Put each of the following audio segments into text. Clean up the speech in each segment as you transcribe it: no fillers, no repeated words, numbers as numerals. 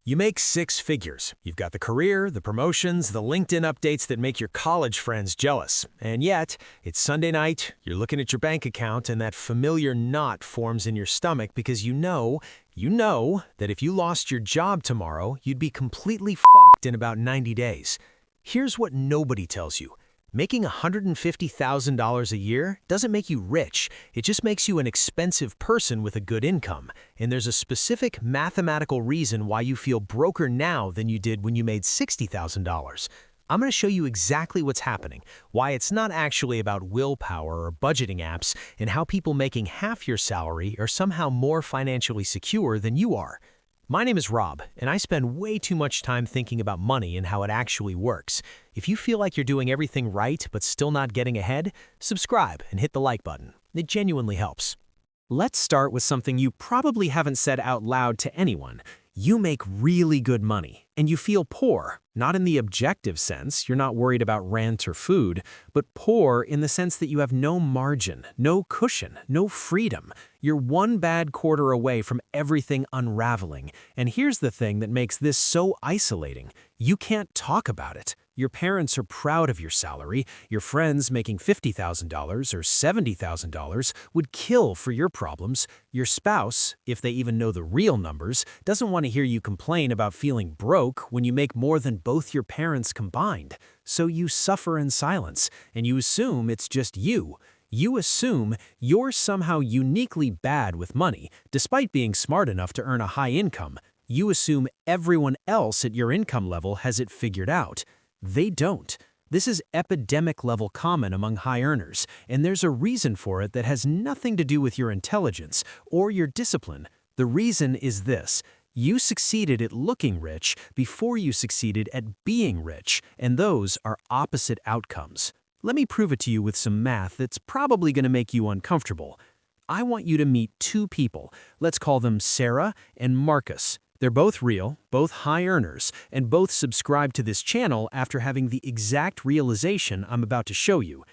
You make six figures. You've got the career, the promotions, the LinkedIn updates that make your college friends jealous. And yet, it's Sunday night, you're looking at your bank account, and that familiar knot forms in your stomach because you know that if you lost your job tomorrow, you'd be completely fucked in about 90 days. Here's what nobody tells you. Making $150,000 a year doesn't make you rich, it just makes you an expensive person with a good income. And there's a specific mathematical reason why you feel broker now than you did when you made $60,000. I'm going to show you exactly what's happening, why it's not actually about willpower or budgeting apps, and how people making half your salary are somehow more financially secure than you are. My name is Rob, and I spend way too much time thinking about money and how it actually works. If you feel like you're doing everything right but still not getting ahead, subscribe and hit the like button. It genuinely helps. Let's start with something you probably haven't said out loud to anyone. You make really good money, and you feel poor, not in the objective sense, you're not worried about rent or food, but poor in the sense that you have no margin, no cushion, no freedom. You're one bad quarter away from everything unraveling. And here's the thing that makes this so isolating. You can't talk about it. Your parents are proud of your salary. Your friends making $50,000 or $70,000 would kill for your problems. Your spouse, if they even know the real numbers, doesn't want to hear you complain about feeling broke when you make more than both your parents combined. So you suffer in silence, and you assume it's just you. You assume you're somehow uniquely bad with money, despite being smart enough to earn a high income. You assume everyone else at your income level has it figured out. They don't. This is epidemic-level common among high earners, and there's a reason for it that has nothing to do with your intelligence or your discipline. The reason is this. You succeeded at looking rich before you succeeded at being rich, and those are opposite outcomes. Let me prove it to you with some math that's probably going to make you uncomfortable. I want you to meet two people. Let's call them Sarah and Marcus. They're both real, both high earners, and both subscribe to this channel after having the exact realization I'm about to show you.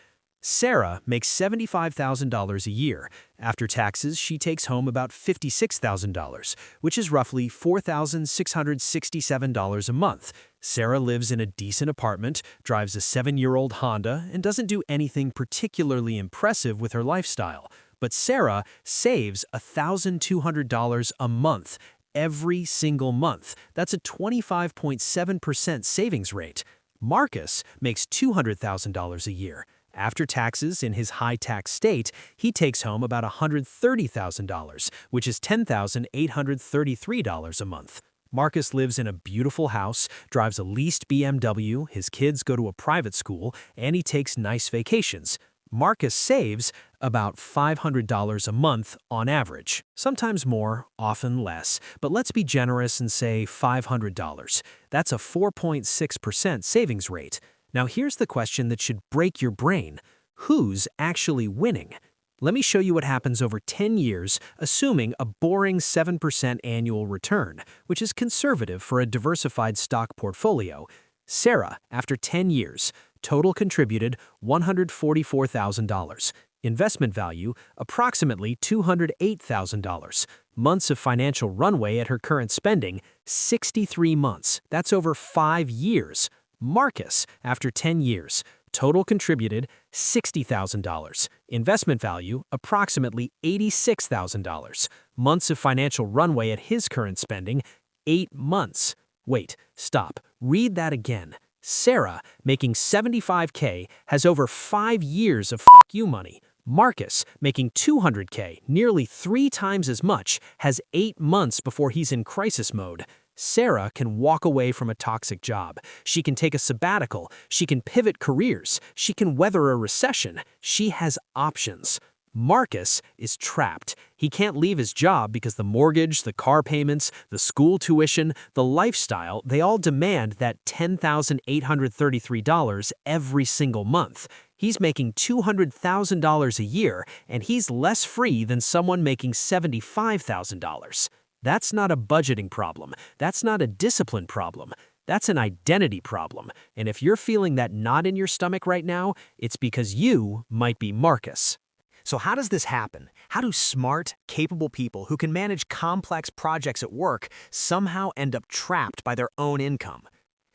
Sarah makes $75,000 a year. After taxes, she takes home about $56,000, which is roughly $4,667 a month. Sarah lives in a decent apartment, drives a 7-year-old Honda, and doesn't do anything particularly impressive with her lifestyle. But Sarah saves $1,200 a month. Every single month. That's a 25.7% savings rate. Marcus makes $200,000 a year. After taxes in his high-tax state, he takes home about $130,000, which is $10,833 a month. Marcus lives in a beautiful house, drives a leased BMW, his kids go to a private school, and he takes nice vacations. Marcus saves about $500 a month on average. Sometimes more, often less, but let's be generous and say $500. That's a 4.6% savings rate. Now here's the question that should break your brain. Who's actually winning? Let me show you what happens over 10 years, assuming a boring 7% annual return, which is conservative for a diversified stock portfolio. Sarah, after 10 years, total contributed $144,000. Investment value, approximately $208,000. Months of financial runway at her current spending, 63 months. That's over 5 years. Marcus, after 10 years, total contributed $60,000. Investment value, approximately $86,000. Months of financial runway at his current spending, 8 months. Wait, stop. Read that again. Sarah, making $75K, has over 5 years of fuck you money. Marcus, making $200K, nearly 3 times as much, has 8 months before he's in crisis mode. Sarah can walk away from a toxic job. She can take a sabbatical. She can pivot careers. She can weather a recession. She has options. Marcus is trapped. He can't leave his job because the mortgage, the car payments, the school tuition, the lifestyle, they all demand that $10,833 every single month. He's making $200,000 a year, and he's less free than someone making $75,000. That's not a budgeting problem. That's not a discipline problem. That's an identity problem. And if you're feeling that knot in your stomach right now, it's because you might be Marcus. So how does this happen? How do smart, capable people who can manage complex projects at work somehow end up trapped by their own income?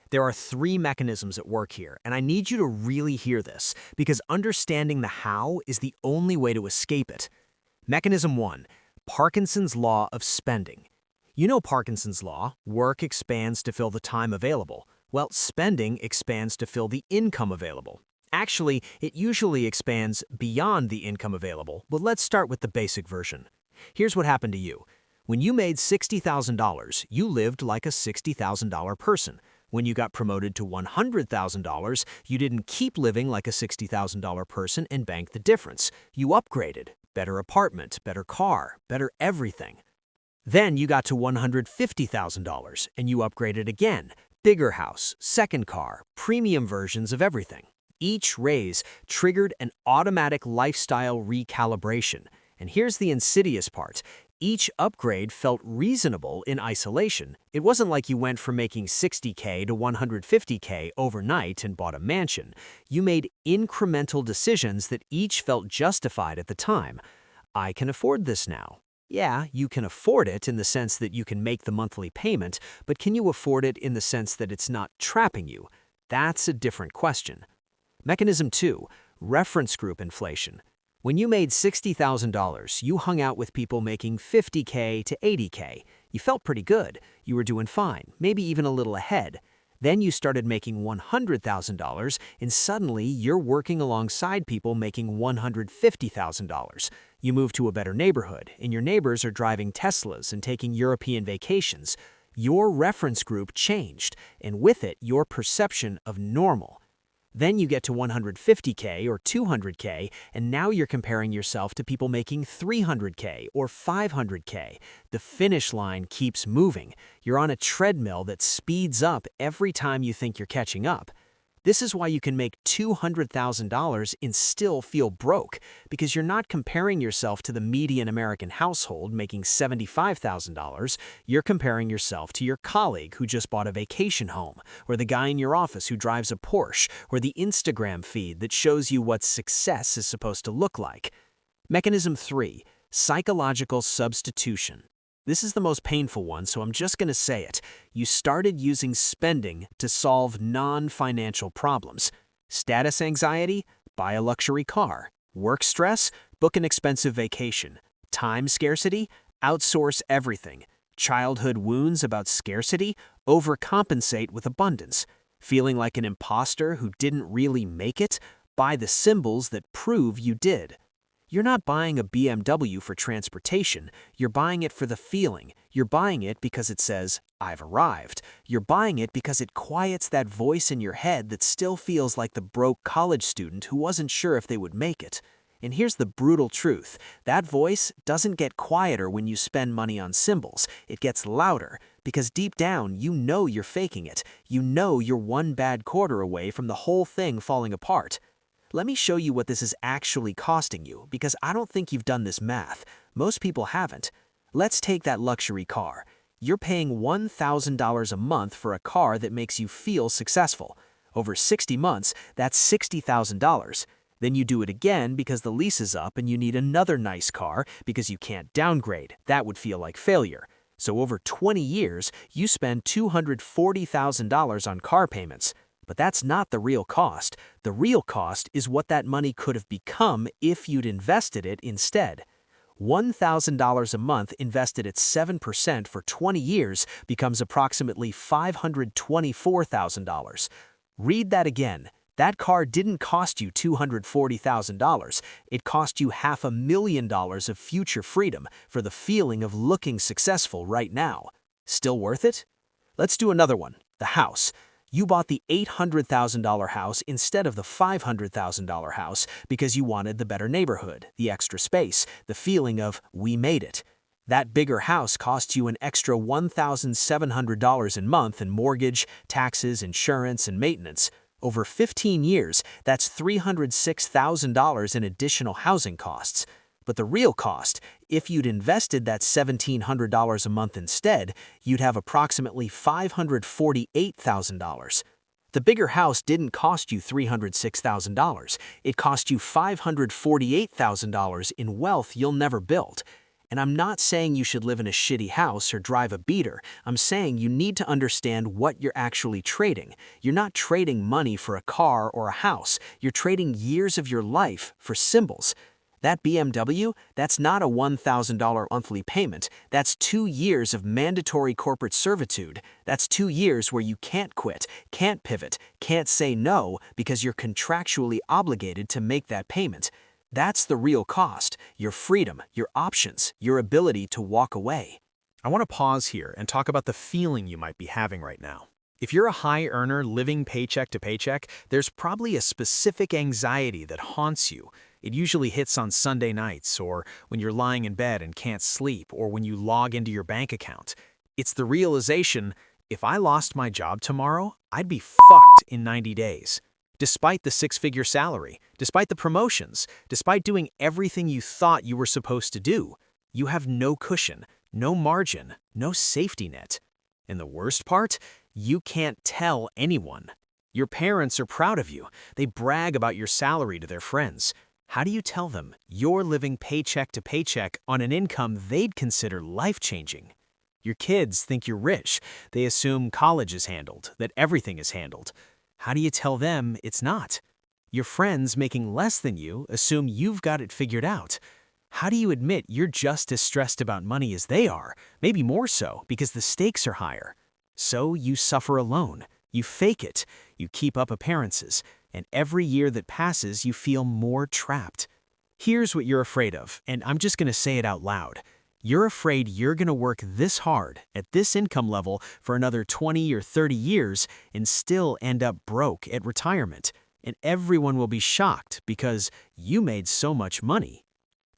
There are three mechanisms at work here, and I need you to really hear this, because understanding the how is the only way to escape it. Mechanism 1, Parkinson's Law of Spending. You know Parkinson's Law, work expands to fill the time available. Well, spending expands to fill the income available. Actually, it usually expands beyond the income available, but let's start with the basic version. Here's what happened to you. When you made $60,000, you lived like a $60,000 person. When you got promoted to $100,000, you didn't keep living like a $60,000 person and bank the difference. You upgraded. Better apartment, better car, better everything. Then you got to $150,000 and you upgraded again. Bigger house, second car, premium versions of everything. Each raise triggered an automatic lifestyle recalibration. And here's the insidious part. Each upgrade felt reasonable in isolation. It wasn't like you went from making $60K to $150K overnight and bought a mansion. You made incremental decisions that each felt justified at the time. I can afford this now. Yeah, you can afford it in the sense that you can make the monthly payment, but can you afford it in the sense that it's not trapping you? That's a different question. Mechanism 2, reference group inflation. When you made $60,000, you hung out with people making $50K to $80K. You felt pretty good. You were doing fine, maybe even a little ahead. Then you started making $100,000, and suddenly you're working alongside people making $150,000. You move to a better neighborhood, and your neighbors are driving Teslas and taking European vacations. Your reference group changed, and with it, your perception of normal. Then you get to $150K or $200K, and now you're comparing yourself to people making $300K or $500K. The finish line keeps moving. You're on a treadmill that speeds up every time you think you're catching up. This is why you can make $200,000 and still feel broke, because you're not comparing yourself to the median American household making $75,000. You're comparing yourself to your colleague who just bought a vacation home, or the guy in your office who drives a Porsche, or the Instagram feed that shows you what success is supposed to look like. Mechanism 3, psychological substitution. This is the most painful one, so I'm just going to say it. You started using spending to solve non-financial problems. Status anxiety? Buy a luxury car. Work stress? Book an expensive vacation. Time scarcity? Outsource everything. Childhood wounds about scarcity? Overcompensate with abundance. Feeling like an imposter who didn't really make it? Buy the symbols that prove you did. You're not buying a BMW for transportation. You're buying it for the feeling. You're buying it because it says, "I've arrived." You're buying it because it quiets that voice in your head that still feels like the broke college student who wasn't sure if they would make it. And here's the brutal truth. That voice doesn't get quieter when you spend money on symbols. It gets louder, because deep down, you know you're faking it. You know you're one bad quarter away from the whole thing falling apart. Let me show you what this is actually costing you, because I don't think you've done this math. Most people haven't. Let's take that luxury car. You're paying $1,000 a month for a car that makes you feel successful. Over 60 months, that's $60,000. Then you do it again because the lease is up and you need another nice car because you can't downgrade. That would feel like failure. So over 20 years, you spend $240,000 on car payments. But that's not the real cost. The real cost is what that money could have become if you'd invested it instead. $1,000 a month invested at 7% for 20 years becomes approximately $524,000. Read that again. That car didn't cost you $240,000. It cost you $500,000 of future freedom for the feeling of looking successful right now. Still worth it? Let's do another one, the house. You bought the $800,000 house instead of the $500,000 house because you wanted the better neighborhood, the extra space, the feeling of "we made it." That bigger house cost you an extra $1,700 a month in mortgage, taxes, insurance, and maintenance. Over 15 years, that's $306,000 in additional housing costs. But the real cost, if you'd invested that $1,700 a month instead, you'd have approximately $548,000. The bigger house didn't cost you $306,000. It cost you $548,000 in wealth you'll never build. And I'm not saying you should live in a shitty house or drive a beater. I'm saying you need to understand what you're actually trading. You're not trading money for a car or a house. You're trading years of your life for symbols. That BMW, that's not a $1,000 monthly payment. That's 2 years of mandatory corporate servitude. That's 2 years where you can't quit, can't pivot, can't say no because you're contractually obligated to make that payment. That's the real cost, your freedom, your options, your ability to walk away. I want to pause here and talk about the feeling you might be having right now. If you're a high earner living paycheck to paycheck, there's probably a specific anxiety that haunts you. It usually hits on Sunday nights, or when you're lying in bed and can't sleep, or when you log into your bank account. It's the realization, if I lost my job tomorrow, I'd be fucked in 90 days. Despite the 6-figure salary, despite the promotions, despite doing everything you thought you were supposed to do, you have no cushion, no margin, no safety net. And the worst part, you can't tell anyone. Your parents are proud of you. They brag about your salary to their friends. How do you tell them you're living paycheck to paycheck on an income they'd consider life-changing? Your kids think you're rich. They assume college is handled, that everything is handled. How do you tell them it's not? Your friends making less than you assume you've got it figured out. How do you admit you're just as stressed about money as they are, maybe more so because the stakes are higher? So you suffer alone. You fake it. You keep up appearances. And every year that passes, you feel more trapped. Here's what you're afraid of, and I'm just going to say it out loud. You're afraid you're going to work this hard at this income level for another 20 or 30 years and still end up broke at retirement. And everyone will be shocked because you made so much money.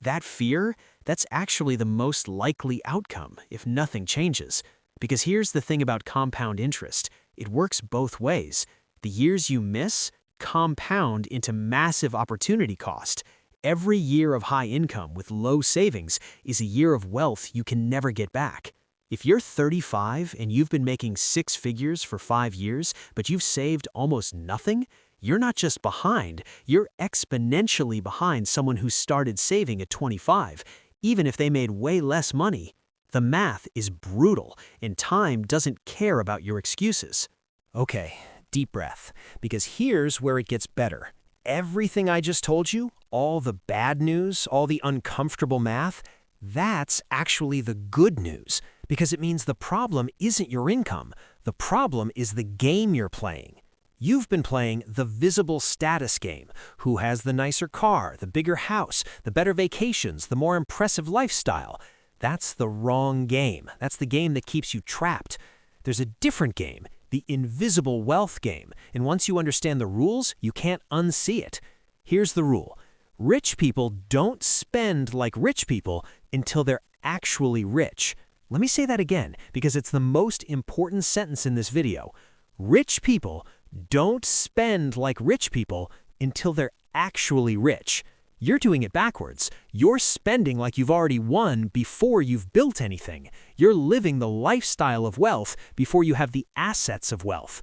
That fear, that's actually the most likely outcome if nothing changes. Because here's the thing about compound interest. It works both ways. The years you miss compound into massive opportunity cost. Every year of high income with low savings is a year of wealth you can never get back. If you're 35 and you've been making 6 figures for 5 years, but you've saved almost nothing, you're not just behind, you're exponentially behind someone who started saving at 25, even if they made way less money. The math is brutal, and time doesn't care about your excuses. Okay, deep breath, because here's where it gets better. Everything I just told you, all the bad news, all the uncomfortable math, that's actually the good news, because it means the problem isn't your income. The problem is the game you're playing. You've been playing the visible status game. Who has the nicer car, the bigger house, the better vacations, the more impressive lifestyle? That's the wrong game. That's the game that keeps you trapped. There's a different game, the invisible wealth game, and once you understand the rules, you can't unsee it. Here's the rule. Rich people don't spend like rich people until they're actually rich. Let me say that again, because it's the most important sentence in this video. Rich people don't spend like rich people until they're actually rich. You're doing it backwards. You're spending like you've already won before you've built anything. You're living the lifestyle of wealth before you have the assets of wealth.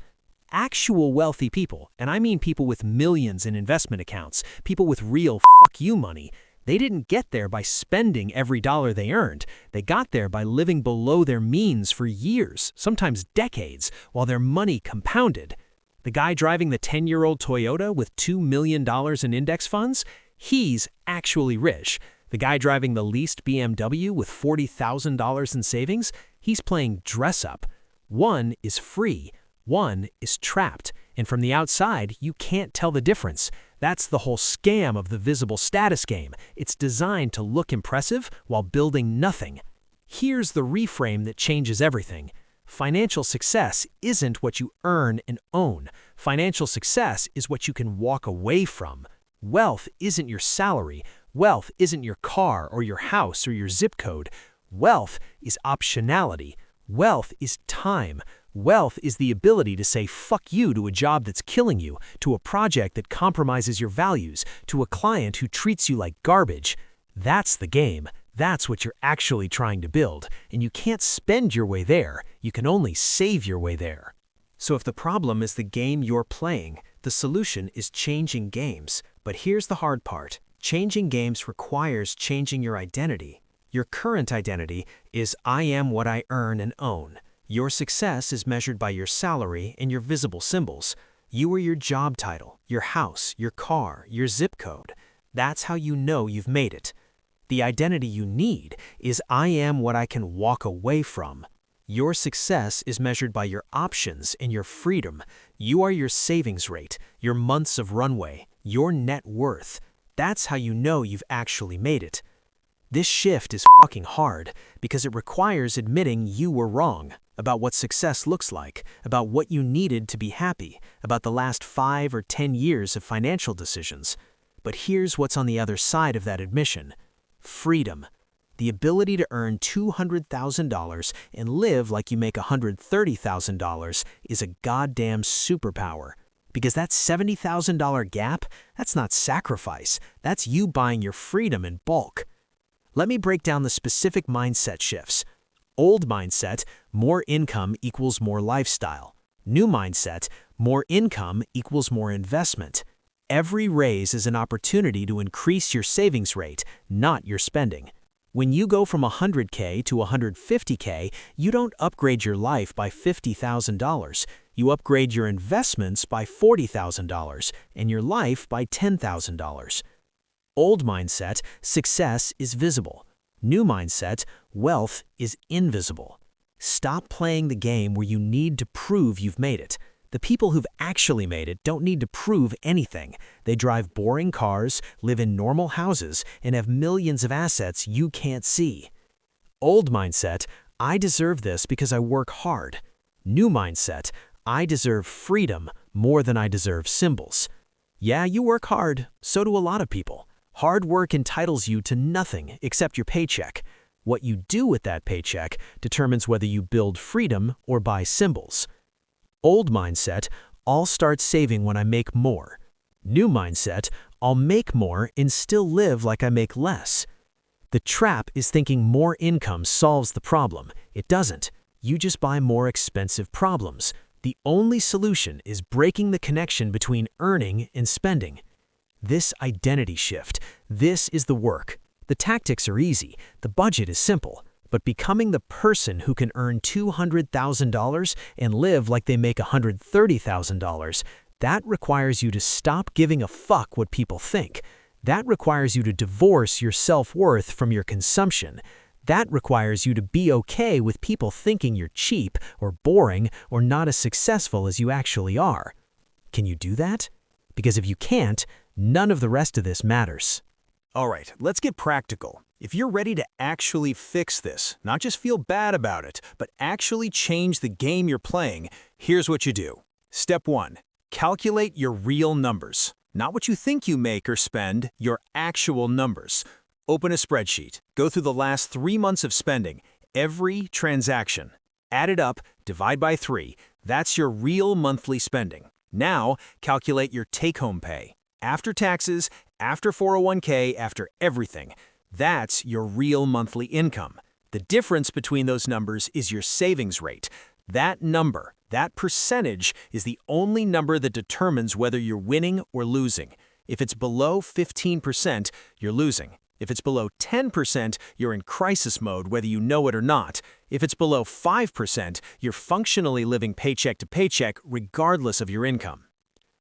Actual wealthy people, and I mean people with millions in investment accounts, people with real fuck you money, they didn't get there by spending every dollar they earned. They got there by living below their means for years, sometimes decades, while their money compounded. The guy driving the 10-year-old Toyota with $2 million in index funds, he's actually rich. The guy driving the leased BMW with $40,000 in savings, he's playing dress up. One is free, one is trapped, and from the outside, you can't tell the difference. That's the whole scam of the visible status game. It's designed to look impressive while building nothing. Here's the reframe that changes everything. Financial success isn't what you earn and own. Financial success is what you can walk away from. Wealth isn't your salary. Wealth isn't your car or your house or your zip code. Wealth is optionality. Wealth is time. Wealth is the ability to say fuck you to a job that's killing you, to a project that compromises your values, to a client who treats you like garbage. That's the game. That's what you're actually trying to build, and you can't spend your way there. You can only save your way there. So if the problem is the game you're playing, the solution is changing games. But here's the hard part. Changing games requires changing your identity. Your current identity is I am what I earn and own. Your success is measured by your salary and your visible symbols. You are your job title, your house, your car, your zip code. That's how you know you've made it. The identity you need is I am what I can walk away from. Your success is measured by your options and your freedom. You are your savings rate, your months of runway, your net worth. That's how you know you've actually made it. This shift is fucking hard because it requires admitting you were wrong about what success looks like, about what you needed to be happy, about the last 5 or 10 years of financial decisions. But here's what's on the other side of that admission. Freedom. The ability to earn $200,000 and live like you make $130,000 is a goddamn superpower. Because that $70,000 gap, that's not sacrifice. That's you buying your freedom in bulk. Let me break down the specific mindset shifts. Old mindset, more income equals more lifestyle. New mindset, more income equals more investment. Every raise is an opportunity to increase your savings rate, not your spending. When you go from $100K to $150K, you don't upgrade your life by $50,000. You upgrade your investments by $40,000 and your life by $10,000. Old mindset, success is visible. New mindset, wealth is invisible. Stop playing the game where you need to prove you've made it. The people who've actually made it don't need to prove anything. They drive boring cars, live in normal houses, and have millions of assets you can't see. Old mindset, I deserve this because I work hard. New mindset, I deserve freedom more than I deserve symbols. Yeah, you work hard. So do a lot of people. Hard work entitles you to nothing except your paycheck. What you do with that paycheck determines whether you build freedom or buy symbols. Old mindset, I'll start saving when I make more. New mindset, I'll make more and still live like I make less. The trap is thinking more income solves the problem. It doesn't. You just buy more expensive problems. The only solution is breaking the connection between earning and spending. This identity shift, this is the work. The tactics are easy, the budget is simple, but becoming the person who can earn $200,000 and live like they make $130,000, that requires you to stop giving a fuck what people think. That requires you to divorce your self-worth from your consumption. That requires you to be okay with people thinking you're cheap or boring or not as successful as you actually are. Can you do that? Because if you can't, none of the rest of this matters. All right, let's get practical. If you're ready to actually fix this, not just feel bad about it, but actually change the game you're playing, here's what you do. Step 1. Calculate your real numbers. Not what you think you make or spend, your actual numbers. Open a spreadsheet. Go through the last 3 months of spending, every transaction. Add it up, divide by 3. That's your real monthly spending. Now, calculate your take-home pay. After taxes, after 401k, after everything. That's your real monthly income. The difference between those numbers is your savings rate. That number, that percentage, is the only number that determines whether you're winning or losing. If it's below 15%, you're losing. If it's below 10%, you're in crisis mode whether you know it or not. If it's below 5%, you're functionally living paycheck to paycheck regardless of your income.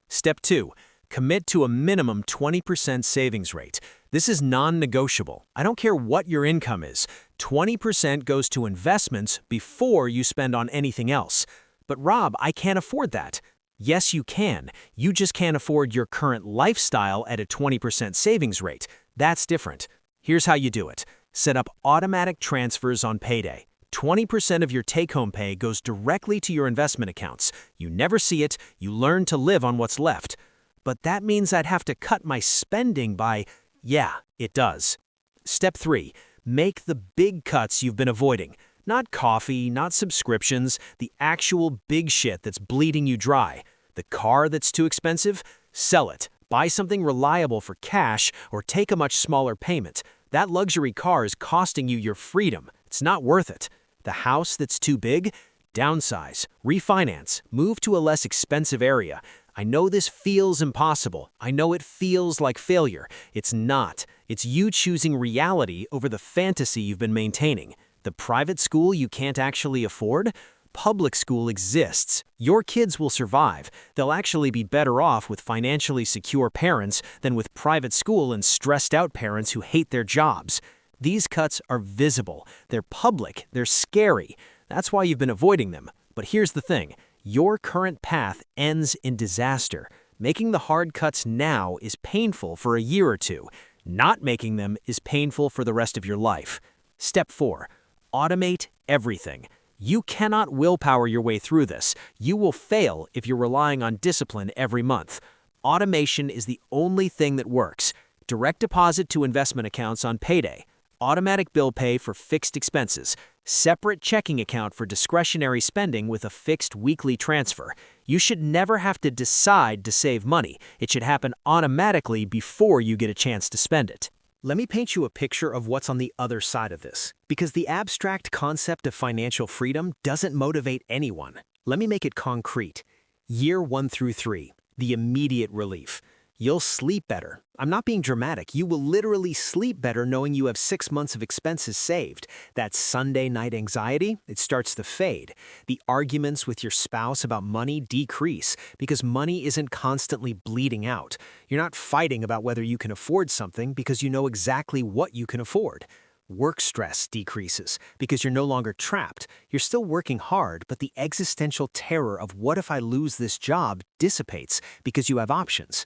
Step 2. Commit to a minimum 20% savings rate. This is non-negotiable. I don't care what your income is. 20% goes to investments before you spend on anything else. But Rob, I can't afford that. Yes, you can. You just can't afford your current lifestyle at a 20% savings rate. That's different. Here's how you do it. Set up automatic transfers on payday. 20% of your take-home pay goes directly to your investment accounts. You never see it. You learn to live on what's left. But that means I'd have to cut my spending by... Yeah, it does. Step 3. Make the big cuts you've been avoiding. Not coffee, not subscriptions, the actual big shit that's bleeding you dry. The car that's too expensive? Sell it. Buy something reliable for cash or take a much smaller payment. That luxury car is costing you your freedom. It's not worth it. The house that's too big? Downsize, refinance, move to a less expensive area. I know this feels impossible. I know it feels like failure. It's not. It's you choosing reality over the fantasy you've been maintaining. The private school you can't actually afford? Public school exists. Your kids will survive. They'll actually be better off with financially secure parents than with private school and stressed out parents who hate their jobs. These cuts are visible. They're public. They're scary. That's why you've been avoiding them. But here's the thing. Your current path ends in disaster. Making the hard cuts now is painful for a year or two. Not making them is painful for the rest of your life. Step 4. Automate everything. You cannot willpower your way through this. You will fail if you're relying on discipline every month. Automation is the only thing that works. Direct deposit to investment accounts on payday. Automatic bill pay for fixed expenses. Separate checking account for discretionary spending with a fixed weekly transfer. You should never have to decide to save money. It should happen automatically before you get a chance to spend it. Let me paint you a picture of what's on the other side of this, because the abstract concept of financial freedom doesn't motivate anyone. Let me make it concrete. Year 1 through 3, the immediate relief. You'll sleep better. I'm not being dramatic. You will literally sleep better knowing you have 6 months of expenses saved. That Sunday night anxiety, it starts to fade. The arguments with your spouse about money decrease because money isn't constantly bleeding out. You're not fighting about whether you can afford something because you know exactly what you can afford. Work stress decreases because you're no longer trapped. You're still working hard, but the existential terror of what if I lose this job dissipates because you have options.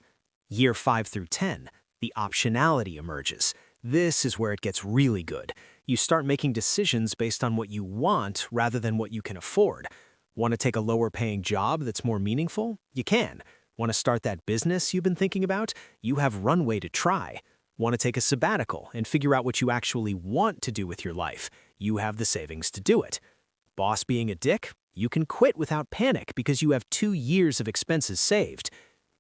Year 5 through 10, the optionality emerges. This is where it gets really good. You start making decisions based on what you want rather than what you can afford. Want to take a lower-paying job that's more meaningful? You can. Want to start that business you've been thinking about? You have runway to try. Want to take a sabbatical and figure out what you actually want to do with your life? You have the savings to do it. Boss being a dick? You can quit without panic because you have 2 years of expenses saved.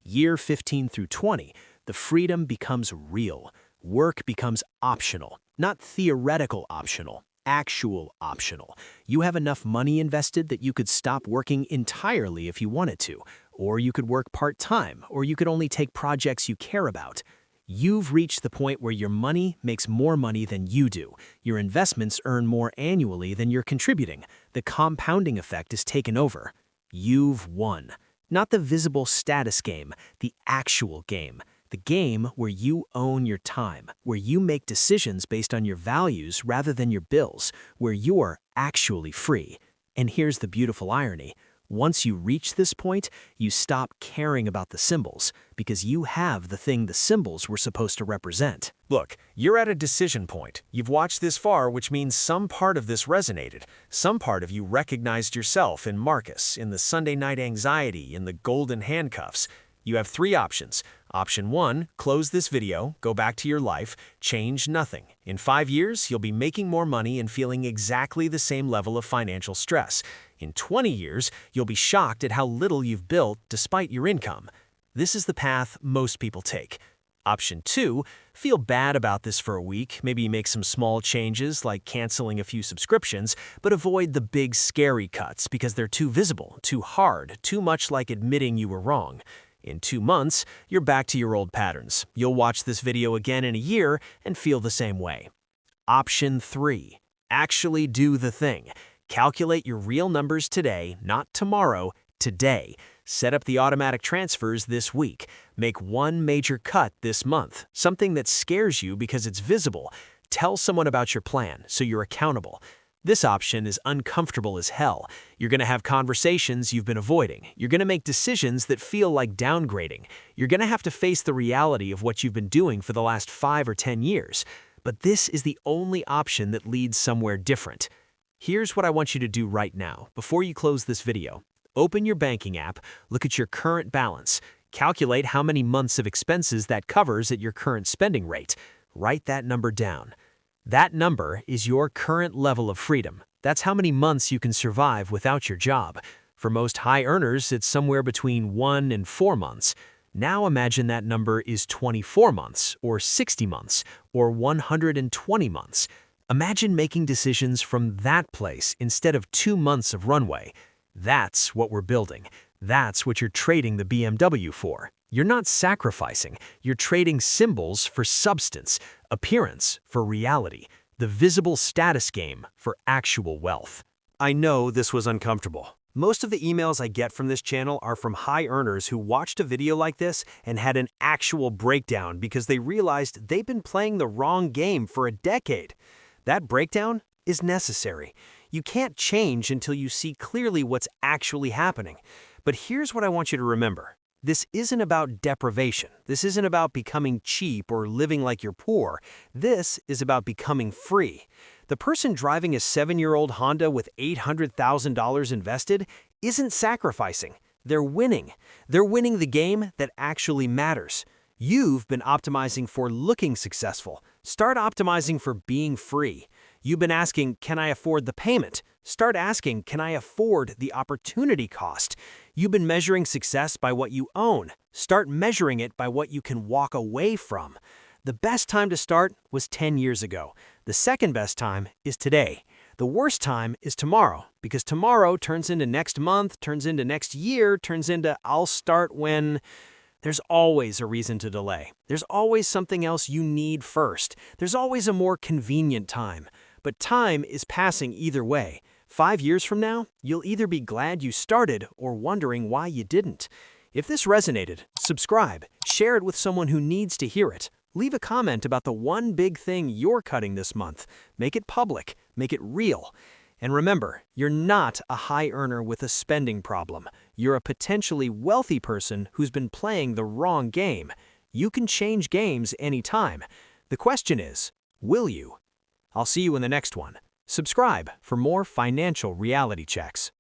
Year 15 through 20, the freedom becomes real. Work becomes optional, not theoretical optional, actual optional. You have enough money invested that you could stop working entirely if you wanted to, or you could work part-time, or you could only take projects you care about. You've reached the point where your money makes more money than you do. Your investments earn more annually than you're contributing. The compounding effect is taken over. You've won. Not the visible status game, the actual game. The game where you own your time, where you make decisions based on your values rather than your bills, where you're actually free. And here's the beautiful irony. Once you reach this point, you stop caring about the symbols because you have the thing the symbols were supposed to represent. Look, you're at a decision point. You've watched this far, which means some part of this resonated. Some part of you recognized yourself in Marcus, in the Sunday night anxiety, in the golden handcuffs. You have 3 options. Option 1, close this video, go back to your life, change nothing. In 5 years, you'll be making more money and feeling exactly the same level of financial stress. In 20 years, you'll be shocked at how little you've built despite your income. This is the path most people take. Option 2, feel bad about this for a week, maybe make some small changes like canceling a few subscriptions, but avoid the big scary cuts because they're too visible, too hard, too much like admitting you were wrong. In 2 months, you're back to your old patterns. You'll watch this video again in a year and feel the same way. Option 3, actually do the thing. Calculate your real numbers today, not tomorrow, today. Set up the automatic transfers this week. Make one major cut this month, something that scares you because it's visible. Tell someone about your plan so you're accountable. This option is uncomfortable as hell. You're going to have conversations you've been avoiding. You're going to make decisions that feel like downgrading. You're going to have to face the reality of what you've been doing for the last 5 or 10 years. But this is the only option that leads somewhere different. Here's what I want you to do right now, before you close this video. Open your banking app, look at your current balance, calculate how many months of expenses that covers at your current spending rate. Write that number down. That number is your current level of freedom. That's how many months you can survive without your job. For most high earners, it's somewhere between 1 and 4 months. Now imagine that number is 24 months, or 60 months, or 120 months. Imagine making decisions from that place instead of 2 months of runway. That's what we're building. That's what you're trading the BMW for. You're not sacrificing. You're trading symbols for substance, appearance for reality, the visible status game for actual wealth. I know this was uncomfortable. Most of the emails I get from this channel are from high earners who watched a video like this and had an actual breakdown because they realized they've been playing the wrong game for a decade. That breakdown is necessary. You can't change until you see clearly what's actually happening. But here's what I want you to remember. This isn't about deprivation. This isn't about becoming cheap or living like you're poor. This is about becoming free. The person driving a 7-year-old Honda with $800,000 invested isn't sacrificing. They're winning. They're winning the game that actually matters. You've been optimizing for looking successful. Start optimizing for being free. You've been asking, can I afford the payment? Start asking, can I afford the opportunity cost? You've been measuring success by what you own. Start measuring it by what you can walk away from. The best time to start was 10 years ago. The second best time is today. The worst time is tomorrow, because tomorrow turns into next month, turns into next year, turns into I'll start when... There's always a reason to delay. There's always something else you need first. There's always a more convenient time. But time is passing either way. 5 years from now, you'll either be glad you started or wondering why you didn't. If this resonated, subscribe, share it with someone who needs to hear it. Leave a comment about the one big thing you're cutting this month. Make it public, make it real. And remember, you're not a high earner with a spending problem. You're a potentially wealthy person who's been playing the wrong game. You can change games anytime. The question is, will you? I'll see you in the next one. Subscribe for more financial reality checks.